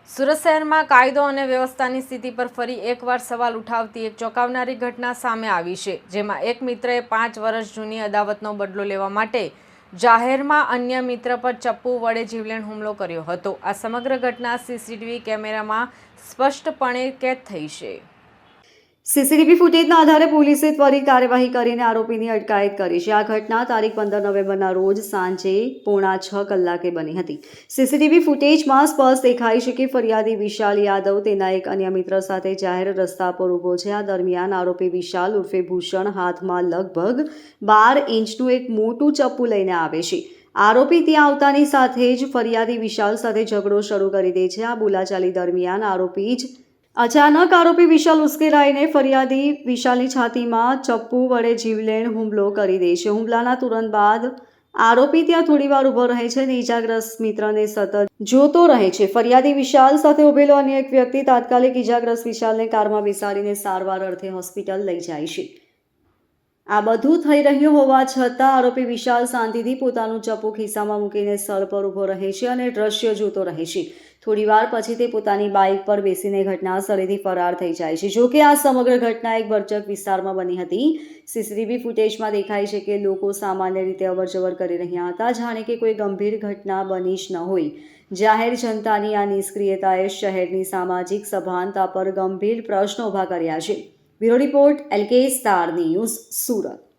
સુરત શહેરમાં કાયદો અને વ્યવસ્થાની સ્થિતિ પર ફરી એકવાર સવાલ ઉઠાવતી એક ચોંકાવનારી ઘટના સામે આવી છે, જેમાં એક મિત્રએ 5 વર્ષ જૂની અદાવતનો બદલો લેવા માટે જાહેરમાં અન્ય મિત્ર પર ચપ્પુ વડે જીવલેણ હુમલો કર્યો હતો. આ સમગ્ર ઘટના સીસીટીવી કેમેરામાં સ્પષ્ટપણે કેદ થઈ છે. સીસીટીવી ફૂટેજના આધારે પોલીસે ત્વરિત કાર્યવાહી કરીને આરોપીની અટકાયત કરી છે. આ ઘટના તારીખ 15 નવેમ્બરના રોજ સાંજે 5:45 કલાકે બની હતી. સીસીટીવી ફૂટેજમાં સ્પષ્ટ દેખાય છે કે ફરિયાદી વિશાલ યાદવ તેના એક અન્ય મિત્ર સાથે જાહેર રસ્તા પર ઊભો છે. આ દરમિયાન આરોપી વિશાલ ઉર્ફે ભૂષણ હાથમાં લગભગ 12 ઇંચનું એક મોટું ચપ્પુ લઈને આવે છે. આરોપી ત્યાં આવતાની સાથે જ ફરિયાદી વિશાલ સાથે ઝઘડો શરૂ કરી દે છે. આ બોલાચાલી દરમિયાન અચાનક આરોપી વિશાલ ઉશ્કેરાઈને ફરિયાદી વિશાલની છાતીમાં ચપ્પુ વડે જીવલેણ હુમલો કરી દે છે. હુમલાના તુરંત બાદ આરોપી ત્યાં થોડીવાર ઊભો રહે છે અને ઇજાગ્રસ્ત મિત્રને સતત જોતો રહે છે. ફરિયાદી વિશાલ સાથે ઉભેલો અન્ય એક વ્યક્તિ તાત્કાલિક ઇજાગ્રસ્ત વિશાલને કારમાં બેસાડીને સારવાર અર્થે હોસ્પિટલ લઈ જાય છે. આ બધું થઈ રહ્યું હોવા છતાં આરોપી વિશાલ શાંતિથી પોતાનું ચપ્પુ ખિસ્સામાં મૂકીને સ્થળ પર ઊભો રહે છે અને દ્રશ્ય જોતો રહે છે. થોડીવાર પછી તે પોતાની બાઇક પર બેસીને ઘટના સ્થળેથી ફરાર થઈ જાય છે. જોકે આ સમગ્ર ઘટના એક ભરચક વિસ્તારમાં બની હતી. સીસીટીવી ફૂટેજમાં દેખાય છે કે લોકો સામાન્ય રીતે અવરજવર કરી રહ્યા હતા, જાણે કે કોઈ ગંભીર ઘટના બની જ ન હોય. જાહેર જનતાની આ નિષ્ક્રિયતાએ શહેરની સામાજિક સભાનતા પર ગંભીર પ્રશ્નો ઊભા કર્યા છે. Bureau report LK star news, Surat.